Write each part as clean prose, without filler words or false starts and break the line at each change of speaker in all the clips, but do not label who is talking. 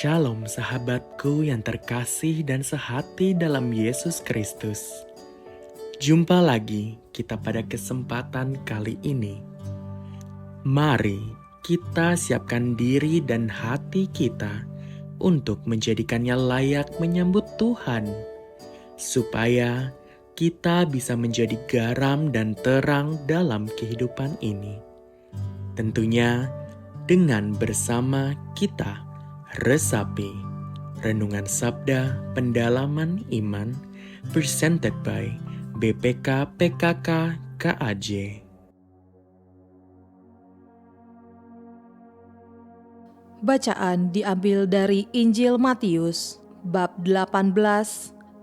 Shalom sahabatku yang terkasih dan sehati dalam Yesus Kristus. Jumpa lagi kita pada kesempatan kali ini. Mari kita siapkan diri dan hati kita untuk menjadikannya layak menyambut Tuhan. Supaya kita bisa menjadi garam dan terang dalam kehidupan ini. Tentunya dengan bersama kita resapi Renungan Sabda Pendalaman Iman presented by BPK PKK KAJ.
Bacaan diambil dari Injil Matius bab 18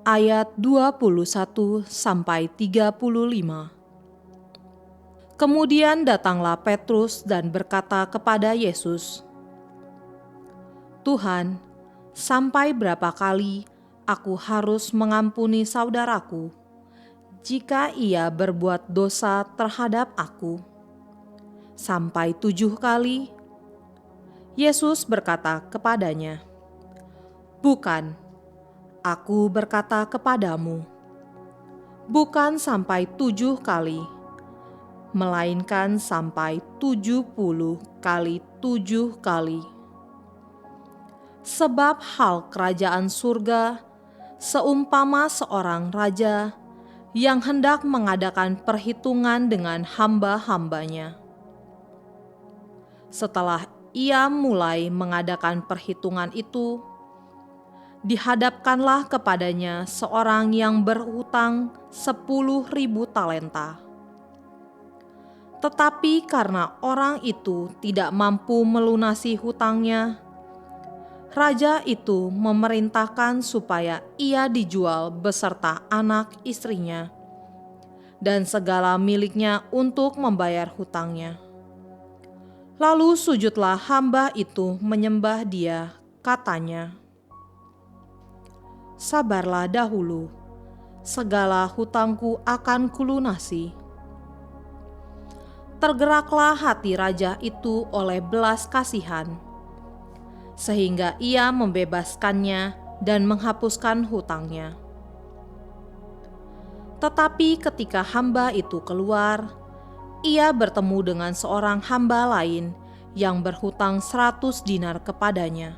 ayat 21 sampai 35. Kemudian datanglah Petrus dan berkata kepada Yesus, "Tuhan, sampai berapa kali aku harus mengampuni saudaraku jika ia berbuat dosa terhadap aku? Sampai 7 kali?" Yesus berkata kepadanya, "Bukan, aku berkata kepadamu, bukan sampai 7 kali, melainkan sampai 70 kali 7 kali. Sebab hal kerajaan surga seumpama seorang raja yang hendak mengadakan perhitungan dengan hamba-hambanya. Setelah ia mulai mengadakan perhitungan itu, dihadapkanlah kepadanya seorang yang berhutang 10.000 talenta. Tetapi karena orang itu tidak mampu melunasi hutangnya, raja itu memerintahkan supaya ia dijual beserta anak istrinya dan segala miliknya untuk membayar hutangnya. Lalu sujudlah hamba itu menyembah dia, katanya, 'Sabarlah dahulu, segala hutangku akan kulunasi.' Tergeraklah hati raja itu oleh belas kasihan, sehingga ia membebaskannya dan menghapuskan hutangnya. Tetapi ketika hamba itu keluar, ia bertemu dengan seorang hamba lain yang berhutang 100 dinar kepadanya.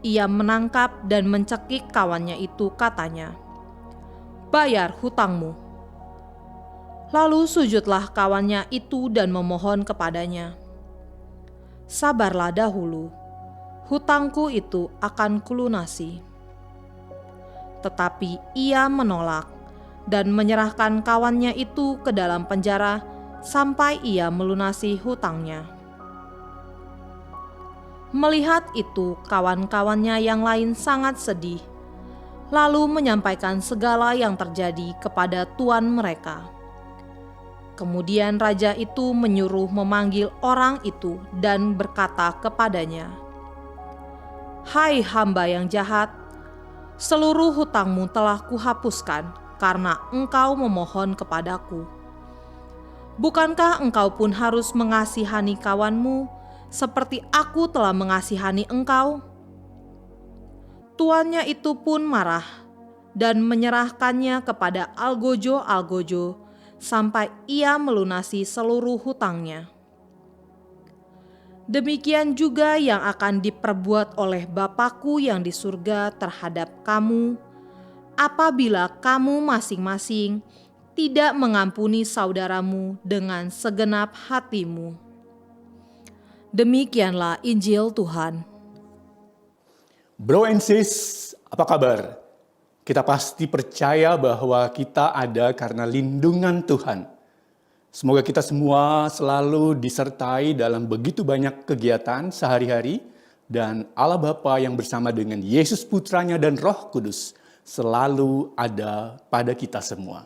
Ia menangkap dan mencekik kawannya itu, katanya, 'Bayar hutangmu.' Lalu sujudlah kawannya itu dan memohon kepadanya, 'Sabarlah dahulu, hutangku itu akan kulunasi.' Tetapi ia menolak dan menyerahkan kawannya itu ke dalam penjara sampai ia melunasi hutangnya. Melihat itu, kawan-kawannya yang lain sangat sedih, lalu menyampaikan segala yang terjadi kepada tuan mereka. Kemudian raja itu menyuruh memanggil orang itu dan berkata kepadanya, 'Hai hamba yang jahat, seluruh hutangmu telah kuhapuskan karena engkau memohon kepadaku. Bukankah engkau pun harus mengasihani kawanmu seperti aku telah mengasihani engkau?' Tuannya itu pun marah dan menyerahkannya kepada algojo-algojo sampai ia melunasi seluruh hutangnya. Demikian juga yang akan diperbuat oleh Bapa-Ku yang di surga terhadap kamu, apabila kamu masing-masing tidak mengampuni saudaramu dengan segenap hatimu." Demikianlah Injil Tuhan.
Bro and sis, apa kabar? Kita pasti percaya bahwa kita ada karena lindungan Tuhan. Semoga kita semua selalu disertai dalam begitu banyak kegiatan sehari-hari, dan Allah Bapa yang bersama dengan Yesus Putranya dan Roh Kudus selalu ada pada kita semua.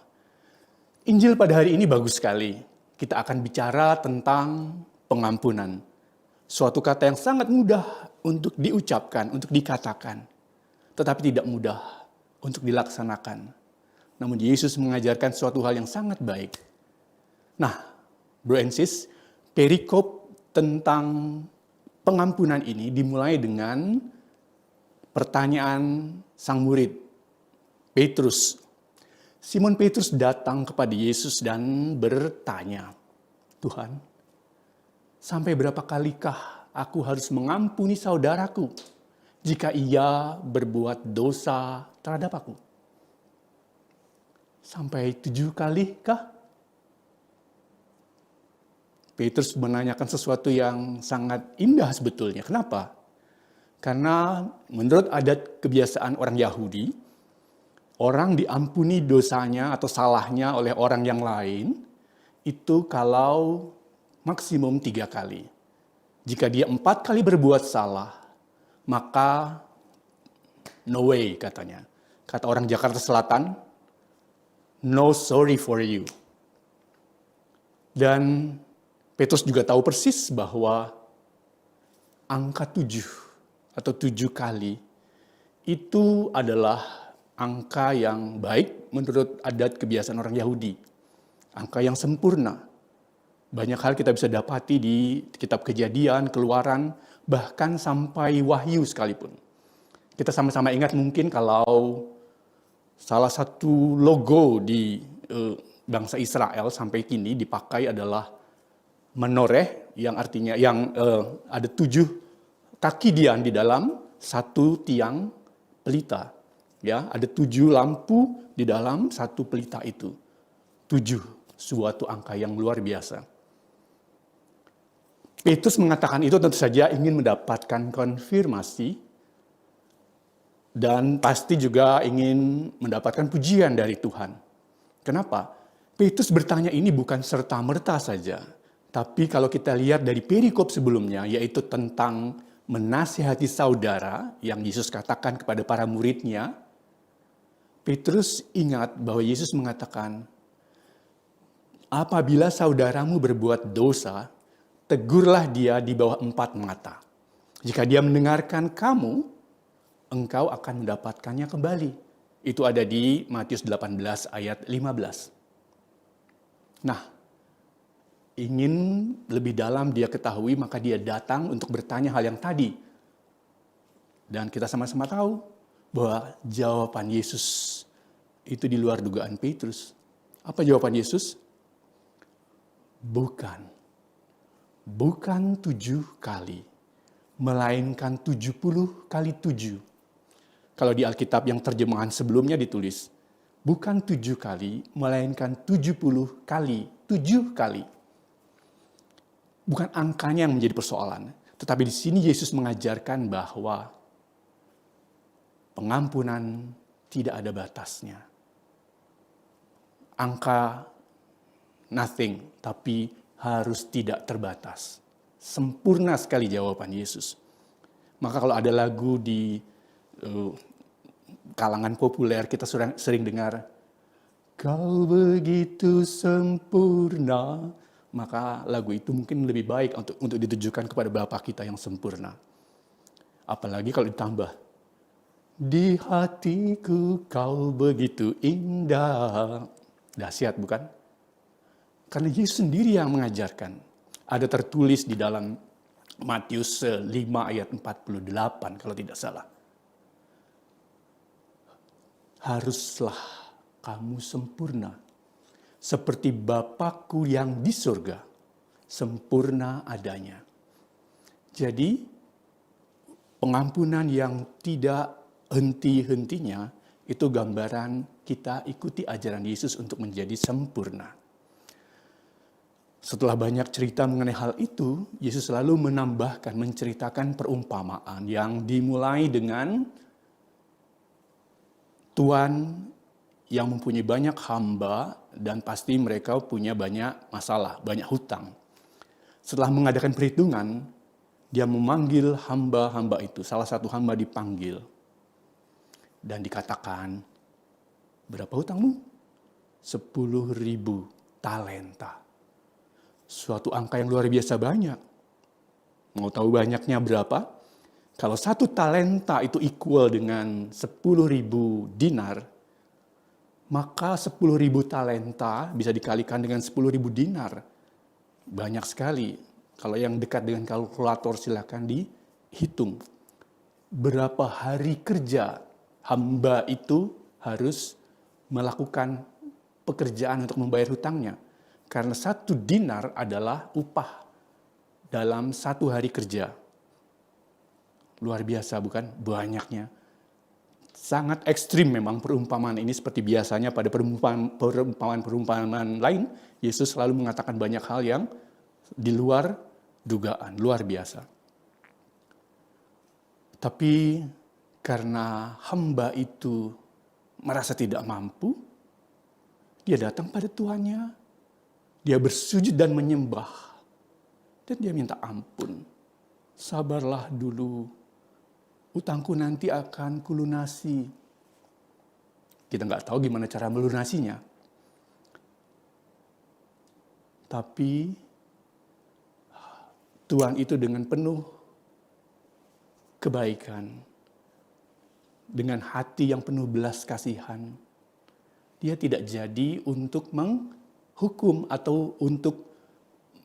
Injil pada hari ini bagus sekali. Kita akan bicara tentang pengampunan. Suatu kata yang sangat mudah untuk diucapkan, untuk dikatakan, tetapi tidak mudah untuk dilaksanakan. Namun Yesus mengajarkan suatu hal yang sangat baik. Nah, bro and sis, perikop tentang pengampunan ini dimulai dengan pertanyaan sang murid, Petrus. Simon Petrus datang kepada Yesus dan bertanya, "Tuhan, sampai berapa kalikah aku harus mengampuni saudaraku jika ia berbuat dosa terhadap aku? Sampai 7 kali kah?" Petrus menanyakan sesuatu yang sangat indah sebetulnya. Kenapa? Karena menurut adat kebiasaan orang Yahudi, orang diampuni dosanya atau salahnya oleh orang yang lain itu kalau maksimum 3 kali. Jika dia 4 kali berbuat salah, maka no way katanya. Kata orang Jakarta Selatan, no sorry for you. Dan Petrus juga tahu persis bahwa angka 7 atau 7 kali itu adalah angka yang baik menurut adat kebiasaan orang Yahudi. Angka yang sempurna. Banyak hal kita bisa dapati di kitab Kejadian, Keluaran, bahkan sampai Wahyu sekalipun. Kita sama-sama ingat mungkin kalau salah satu logo di bangsa Israel sampai kini dipakai adalah menoreh, yang artinya ada 7 kaki dian di dalam satu tiang pelita. Ya, ada 7 lampu di dalam satu pelita itu. 7, suatu angka yang luar biasa. Petrus mengatakan itu tentu saja ingin mendapatkan konfirmasi dan pasti juga ingin mendapatkan pujian dari Tuhan. Kenapa? Petrus bertanya ini bukan serta-merta saja. Tapi kalau kita lihat dari perikop sebelumnya, yaitu tentang menasihati saudara yang Yesus katakan kepada para muridnya, Petrus ingat bahwa Yesus mengatakan, "Apabila saudaramu berbuat dosa, tegurlah dia di bawah 4 mata. Jika dia mendengarkan kamu, engkau akan mendapatkannya kembali." Itu ada di Matius 18 ayat 15. Nah, ingin lebih dalam dia ketahui, maka dia datang untuk bertanya hal yang tadi. Dan kita sama-sama tahu bahwa jawaban Yesus itu di luar dugaan Petrus. Apa jawaban Yesus? Bukan 7 kali, melainkan 70 kali 7. Kalau di Alkitab yang terjemahan sebelumnya ditulis, bukan 7 kali, melainkan 70 kali, 7 kali. Bukan angkanya yang menjadi persoalan, tetapi di sini Yesus mengajarkan bahwa pengampunan tidak ada batasnya. Angka nothing, tapi harus tidak terbatas. Sempurna sekali jawaban Yesus. Maka kalau ada lagu di kalangan populer, kita sering dengar, "Kau begitu sempurna," maka lagu itu mungkin lebih baik untuk ditujukan kepada Bapa kita yang sempurna. Apalagi kalau ditambah, "Di hatiku kau begitu indah." Dahsyat bukan? Karena Yesus sendiri yang mengajarkan. Ada tertulis di dalam Matius 5 ayat 48 kalau tidak salah. Haruslah kamu sempurna, seperti Bapakku yang di surga, sempurna adanya. Jadi, pengampunan yang tidak henti-hentinya, itu gambaran kita ikuti ajaran Yesus untuk menjadi sempurna. Setelah banyak cerita mengenai hal itu, Yesus selalu menambahkan, menceritakan perumpamaan yang dimulai dengan Tuan yang mempunyai banyak hamba dan pasti mereka punya banyak masalah, banyak hutang. Setelah mengadakan perhitungan, dia memanggil hamba-hamba itu. Salah satu hamba dipanggil dan dikatakan, "Berapa hutangmu?" 10.000 talenta. Suatu angka yang luar biasa banyak. Mau tahu banyaknya berapa? Kalau 1 talenta itu equal dengan 10.000 dinar, maka 10.000 talenta bisa dikalikan dengan 10.000 dinar. Banyak sekali. Kalau yang dekat dengan kalkulator silakan dihitung. Berapa hari kerja hamba itu harus melakukan pekerjaan untuk membayar hutangnya. Karena 1 dinar adalah upah dalam 1 hari kerja. Luar biasa bukan? Banyaknya. Sangat ekstrim memang perumpamaan ini, seperti biasanya pada perumpamaan lain, Yesus selalu mengatakan banyak hal yang di luar dugaan, luar biasa. Tapi karena hamba itu merasa tidak mampu, dia datang pada tuannya, dia bersujud dan menyembah, dan dia minta ampun. Sabarlah dulu, utangku nanti akan kulunasi. Kita nggak tahu gimana cara melunasinya. Tapi Tuhan itu dengan penuh kebaikan, dengan hati yang penuh belas kasihan, dia tidak jadi untuk menghukum atau untuk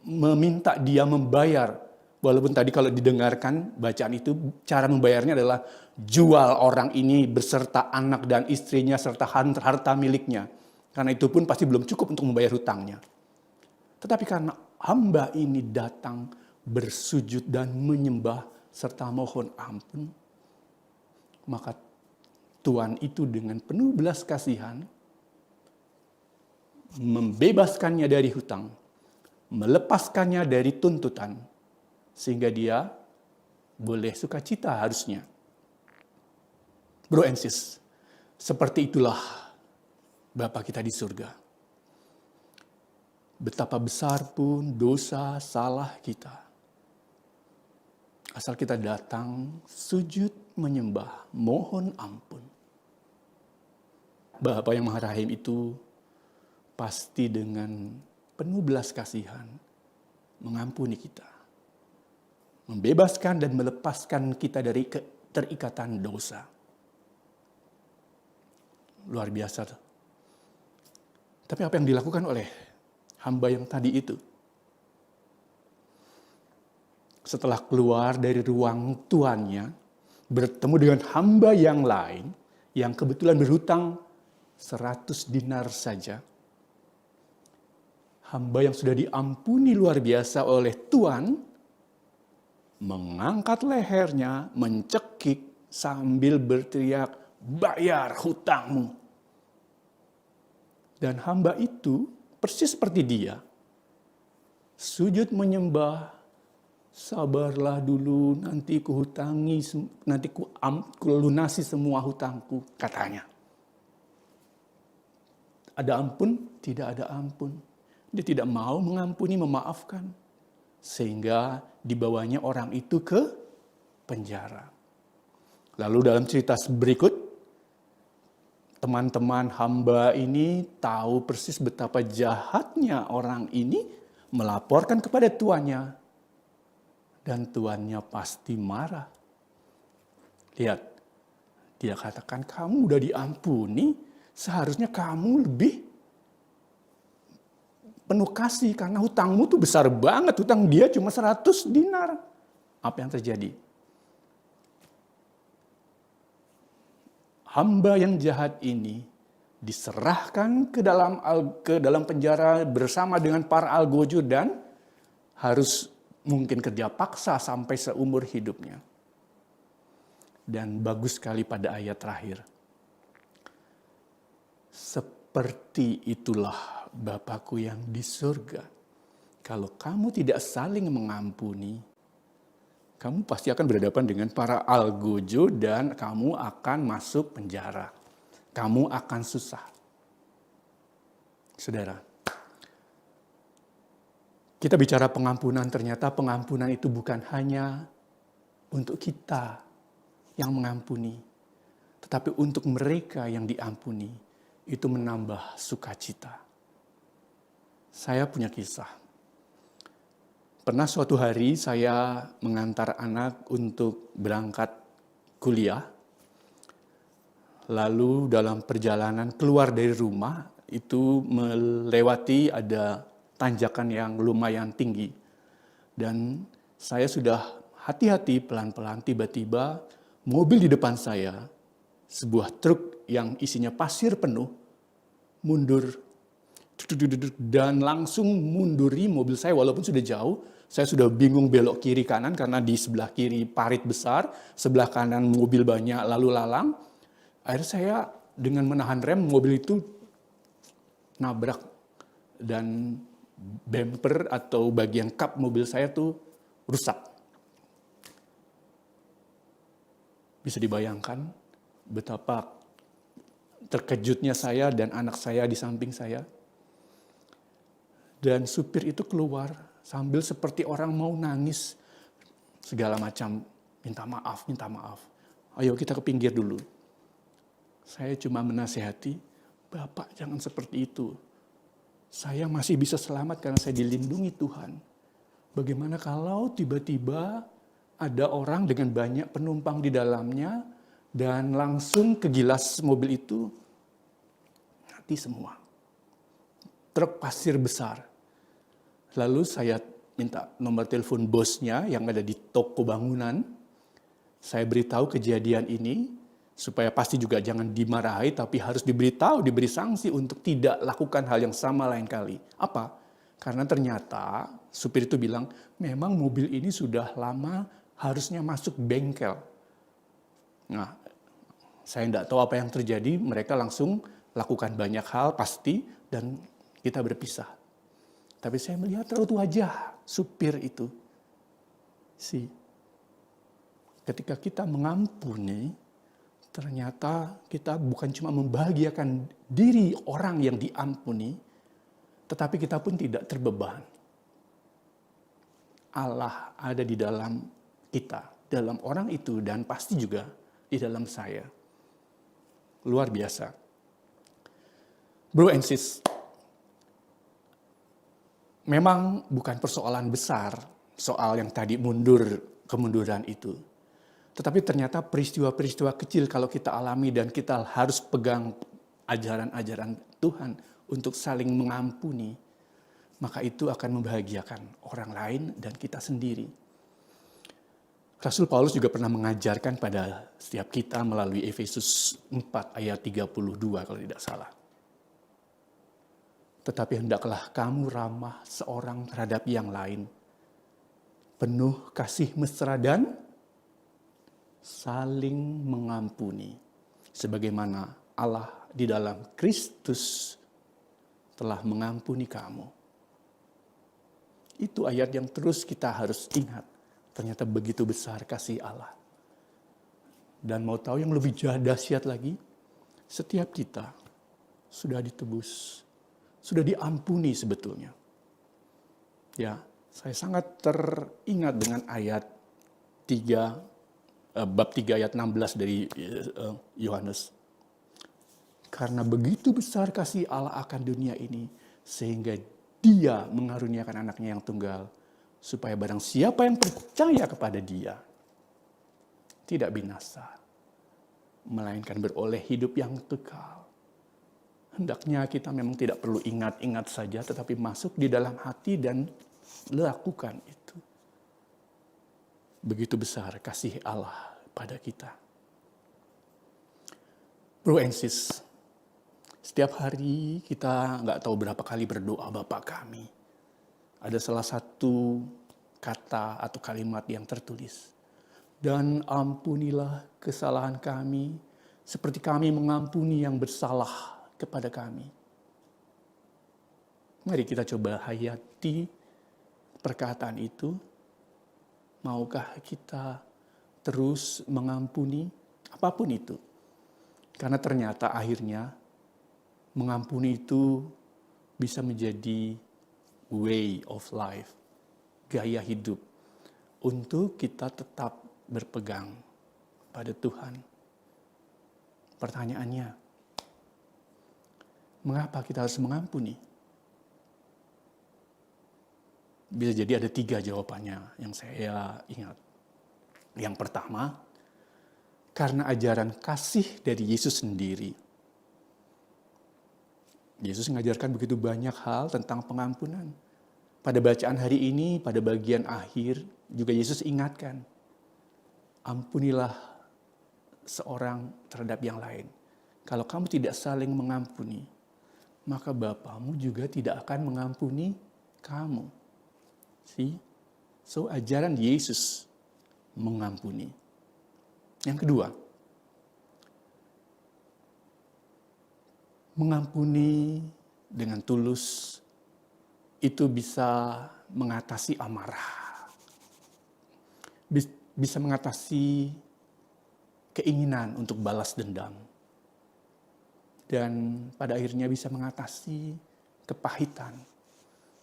meminta dia membayar. Walaupun tadi kalau didengarkan bacaan itu, cara membayarnya adalah jual orang ini beserta anak dan istrinya serta harta miliknya. Karena itu pun pasti belum cukup untuk membayar hutangnya. Tetapi karena hamba ini datang bersujud dan menyembah serta mohon ampun, maka Tuhan itu dengan penuh belas kasihan membebaskannya dari hutang, melepaskannya dari tuntutan, sehingga dia boleh sukacita harusnya. Bro and sis, seperti itulah Bapa kita di surga. Betapa besar pun dosa salah kita, asal kita datang, sujud, menyembah, mohon ampun. Bapa yang Maha Rahim itu pasti dengan penuh belas kasihan mengampuni kita, membebaskan dan melepaskan kita dari keterikatan dosa. Luar biasa. Tapi apa yang dilakukan oleh hamba yang tadi itu? Setelah keluar dari ruang tuannya, bertemu dengan hamba yang lain, yang kebetulan berhutang 100 dinar saja. Hamba yang sudah diampuni luar biasa oleh Tuhan, mengangkat lehernya, mencekik sambil berteriak, bayar hutangmu. Dan hamba itu persis seperti dia, sujud menyembah, sabarlah dulu, nanti kuhutangi, nanti ku lunasi semua hutangku, katanya. Ada ampun? Tidak ada ampun. Dia tidak mau mengampuni, memaafkan. Sehingga dibawanya orang itu ke penjara. Lalu dalam cerita berikut, teman-teman hamba ini tahu persis betapa jahatnya orang ini, melaporkan kepada tuannya. Dan tuannya pasti marah. Lihat, dia katakan, kamu udah diampuni, seharusnya kamu lebih penuh kasih, karena hutangmu tuh besar banget, hutang dia cuma 100 dinar. Apa yang terjadi? Hamba yang jahat ini diserahkan ke dalam penjara bersama dengan para algojo dan harus mungkin kerja paksa sampai seumur hidupnya. Dan bagus sekali pada ayat terakhir. Seperti itulah Bapakku yang di surga. Kalau kamu tidak saling mengampuni, kamu pasti akan berhadapan dengan para algojo dan kamu akan masuk penjara. Kamu akan susah. Saudara, kita bicara pengampunan, ternyata pengampunan itu bukan hanya untuk kita yang mengampuni, tetapi untuk mereka yang diampuni, itu menambah sukacita. Saya punya kisah. Pernah suatu hari saya mengantar anak untuk berangkat kuliah. Lalu dalam perjalanan keluar dari rumah, itu melewati ada tanjakan yang lumayan tinggi. Dan saya sudah hati-hati, pelan-pelan, tiba-tiba mobil di depan saya, sebuah truk yang isinya pasir penuh, mundur. Dan langsung munduri mobil saya walaupun sudah jauh. Saya sudah bingung belok kiri kanan karena di sebelah kiri parit besar, sebelah kanan mobil banyak lalu lalang. Akhirnya saya dengan menahan rem, mobil itu nabrak dan bumper atau bagian kap mobil saya tuh rusak. Bisa dibayangkan betapa terkejutnya saya dan anak saya di samping saya. Dan supir itu keluar sambil seperti orang mau nangis. Segala macam, minta maaf, minta maaf. Ayo kita ke pinggir dulu. Saya cuma menasihati, Bapak jangan seperti itu. Saya masih bisa selamat karena saya dilindungi Tuhan. Bagaimana kalau tiba-tiba ada orang dengan banyak penumpang di dalamnya dan langsung ke gilas mobil itu mati semua. Truk pasir besar. Lalu saya minta nomor telepon bosnya yang ada di toko bangunan. Saya beritahu kejadian ini supaya pasti juga jangan dimarahi tapi harus diberitahu, diberi sanksi untuk tidak lakukan hal yang sama lain kali. Apa? Karena ternyata supir itu bilang, memang mobil ini sudah lama harusnya masuk bengkel. Nah, saya tidak tahu apa yang terjadi, mereka langsung lakukan banyak hal pasti dan kita berpisah. Tapi saya melihat raut wajah supir itu. Ketika kita mengampuni, ternyata kita bukan cuma membahagiakan diri orang yang diampuni, tetapi kita pun tidak terbeban. Allah ada di dalam kita, dalam orang itu, dan pasti juga di dalam saya. Luar biasa. Bro and sis, memang bukan persoalan besar soal yang tadi kemunduran itu. Tetapi ternyata peristiwa-peristiwa kecil kalau kita alami dan kita harus pegang ajaran-ajaran Tuhan untuk saling mengampuni, maka itu akan membahagiakan orang lain dan kita sendiri. Rasul Paulus juga pernah mengajarkan pada setiap kita melalui Efesus 4 ayat 32 kalau tidak salah. Tetapi hendaklah kamu ramah seorang terhadap yang lain, penuh kasih mesra dan saling mengampuni, sebagaimana Allah di dalam Kristus telah mengampuni kamu. Itu ayat yang terus kita harus ingat. Ternyata begitu besar kasih Allah. Dan mau tahu yang lebih dahsyat lagi? Setiap kita sudah ditebus, sudah diampuni sebetulnya. Ya, saya sangat teringat dengan ayat 3, bab 3 ayat 16 dari Yohanes. Karena begitu besar kasih Allah akan dunia ini, sehingga Dia mengaruniakan anaknya yang tunggal, supaya barang siapa yang percaya kepada Dia tidak binasa, melainkan beroleh hidup yang kekal. Hendaknya kita memang tidak perlu ingat-ingat saja, tetapi masuk di dalam hati dan lakukan itu. Begitu besar kasih Allah pada kita. Bro and sis, setiap hari kita nggak tahu berapa kali berdoa Bapa kami. Ada salah satu kata atau kalimat yang tertulis. Dan ampunilah kesalahan kami seperti kami mengampuni yang bersalah kepada kami. Mari kita coba hayati perkataan itu. Maukah kita terus mengampuni apapun itu? Karena ternyata akhirnya mengampuni itu bisa menjadi way of life, gaya hidup, untuk kita tetap berpegang pada Tuhan. Pertanyaannya, mengapa kita harus mengampuni? Bisa jadi ada 3 jawabannya yang saya ingat. Yang pertama, karena ajaran kasih dari Yesus sendiri. Yesus mengajarkan begitu banyak hal tentang pengampunan. Pada bacaan hari ini, pada bagian akhir, juga Yesus ingatkan, ampunilah seorang terhadap yang lain. Kalau kamu tidak saling mengampuni, maka Bapamu juga tidak akan mengampuni kamu. See? So, ajaran Yesus mengampuni. Yang kedua, mengampuni dengan tulus itu bisa mengatasi amarah. Bisa mengatasi keinginan untuk balas dendam. Dan pada akhirnya bisa mengatasi kepahitan.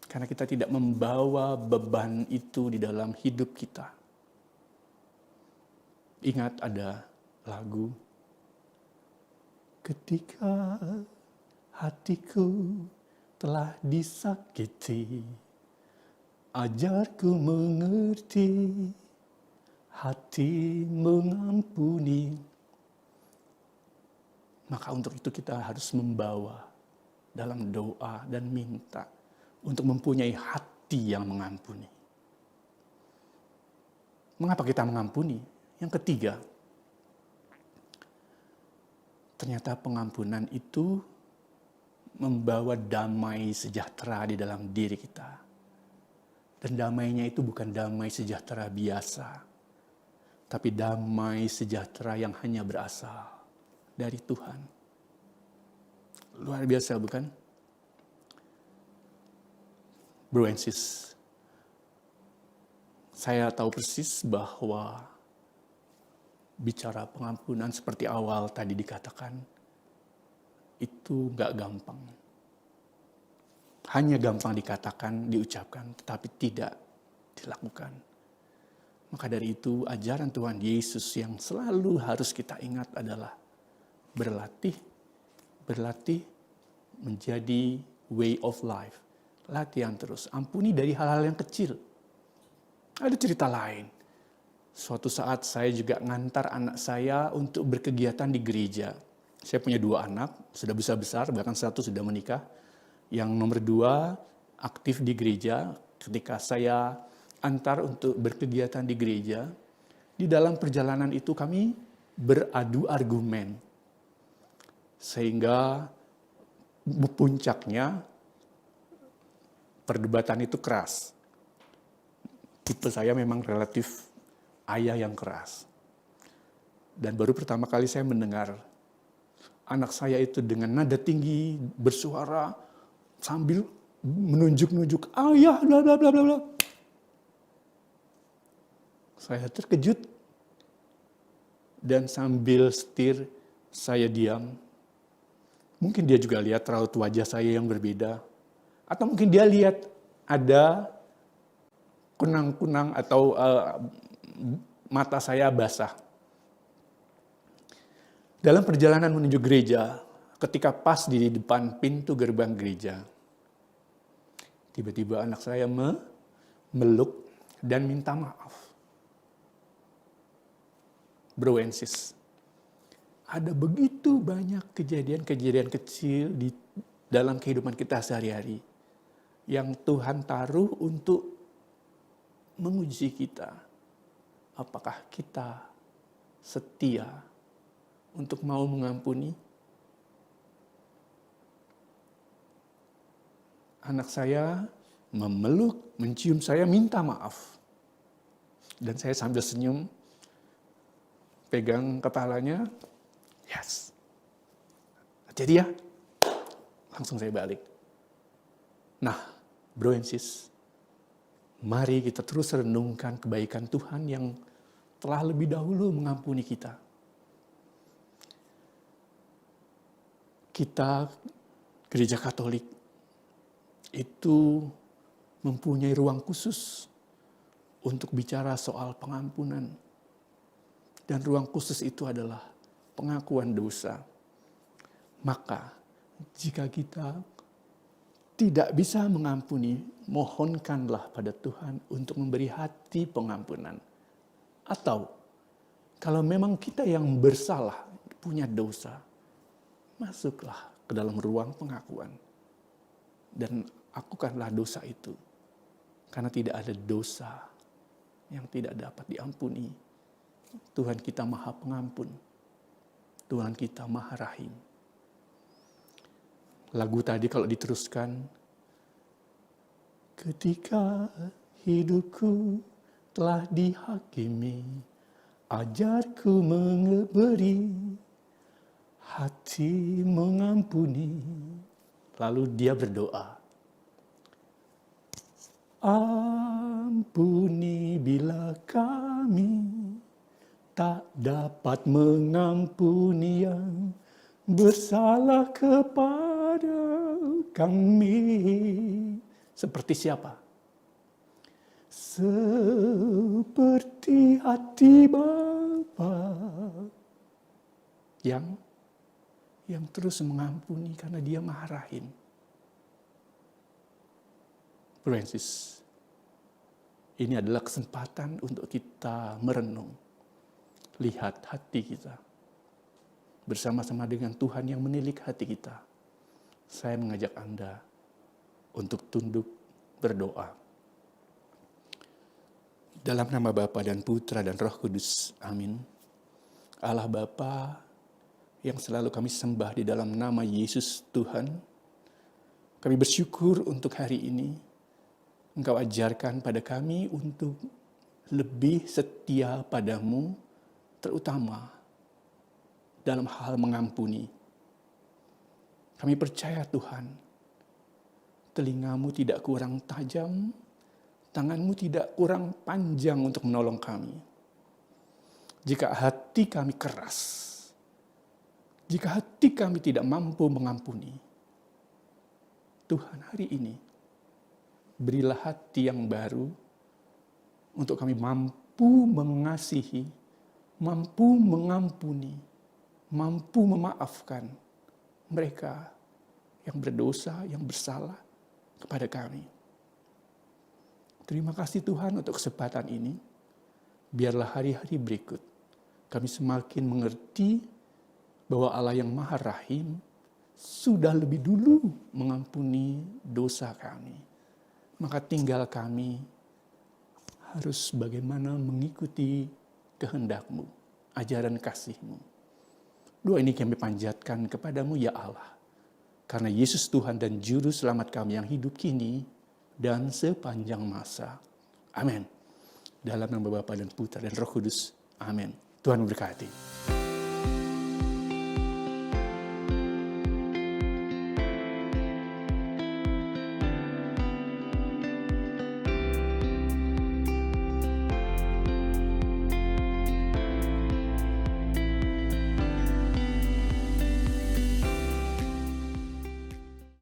Karena kita tidak membawa beban itu di dalam hidup kita. Ingat ada lagu. Ketika hatiku telah disakiti, ajarku mengerti, hati mengampuni. Maka untuk itu kita harus membawa dalam doa dan minta untuk mempunyai hati yang mengampuni. Mengapa kita mengampuni? Yang ketiga, ternyata pengampunan itu membawa damai sejahtera di dalam diri kita. Dan damainya itu bukan damai sejahtera biasa, tapi damai sejahtera yang hanya berasal dari Tuhan. Luar biasa bukan? Bro and sis, saya tahu persis bahwa bicara pengampunan seperti awal tadi dikatakan, itu gak gampang. Hanya gampang dikatakan, diucapkan, tetapi tidak dilakukan. Maka dari itu ajaran Tuhan Yesus yang selalu harus kita ingat adalah berlatih menjadi way of life. Latihan terus, ampuni dari hal-hal yang kecil. Ada cerita lain. Suatu saat saya juga ngantar anak saya untuk berkegiatan di gereja. Saya punya 2 anak, sudah besar-besar, bahkan 1 sudah menikah. Yang nomor 2 aktif di gereja. Ketika saya antar untuk berkegiatan di gereja, di dalam perjalanan itu kami beradu argumen. Sehingga puncaknya perdebatan itu keras. Tipe saya memang relatif ayah yang keras. Dan baru pertama kali saya mendengar anak saya itu dengan nada tinggi bersuara sambil menunjuk-nunjuk ayah bla bla bla bla. Saya terkejut dan sambil setir saya diam. Mungkin dia juga lihat raut wajah saya yang berbeda, atau mungkin dia lihat ada kunang-kunang atau mata saya basah. Dalam perjalanan menuju gereja, ketika pas di depan pintu gerbang gereja, tiba-tiba anak saya memeluk dan minta maaf. Bro and sis, ada begitu banyak kejadian-kejadian kecil di dalam kehidupan kita sehari-hari yang Tuhan taruh untuk menguji kita. Apakah kita setia untuk mau mengampuni? Anak saya memeluk, mencium saya, minta maaf. Dan saya sambil senyum, pegang kepalanya, yes. Jadi ya, langsung saya balik. Nah, bro and sis, mari kita terus renungkan kebaikan Tuhan yang telah lebih dahulu mengampuni kita. Kita, Gereja Katolik, itu mempunyai ruang khusus untuk bicara soal pengampunan. Dan ruang khusus itu adalah pengakuan dosa. Maka, jika kita tidak bisa mengampuni, mohonkanlah pada Tuhan untuk memberi hati pengampunan. Atau, kalau memang kita yang bersalah, punya dosa, masuklah ke dalam ruang pengakuan. Dan akukanlah dosa itu. Karena tidak ada dosa yang tidak dapat diampuni. Tuhan kita Maha Pengampun. Tuhan kita Maha Rahim. Lagu tadi kalau diteruskan, ketika hidupku telah dihakimi, ajarku memberi, hati mengampuni. Lalu dia berdoa, ampuni bila kami tak dapat mengampuni yang bersalah kepada kami. Seperti siapa? Seperti hati Bapa yang terus mengampuni karena Dia Maha Rahim. Francis, ini adalah kesempatan untuk kita merenung, lihat hati kita bersama-sama dengan Tuhan yang menilik hati kita. Saya mengajak Anda untuk tunduk berdoa. Dalam nama Bapa dan Putra dan Roh Kudus. Amin. Allah Bapa yang selalu kami sembah di dalam nama Yesus Tuhan, kami bersyukur untuk hari ini Engkau ajarkan pada kami untuk lebih setia padamu, terutama dalam hal mengampuni. Kami percaya Tuhan, telingamu tidak kurang tajam, tanganmu tidak kurang panjang untuk menolong kami. Jika hati kami keras, jika hati kami tidak mampu mengampuni, Tuhan hari ini berilah hati yang baru untuk kami mampu mengasihi, mampu mengampuni, mampu memaafkan mereka yang berdosa, yang bersalah kepada kami. Terima kasih Tuhan untuk kesempatan ini. Biarlah hari-hari berikut kami semakin mengerti bahwa Allah yang Maha Rahim sudah lebih dulu mengampuni dosa kami. Maka tinggal kami harus bagaimana mengikuti kehendak-Mu, ajaran kasih-Mu. Doa ini kami panjatkan kepadamu ya Allah. Karena Yesus Tuhan dan Juru Selamat kami yang hidup kini dan sepanjang masa. Amin. Dalam nama Bapa dan Putra dan Roh Kudus. Amin. Tuhan memberkati.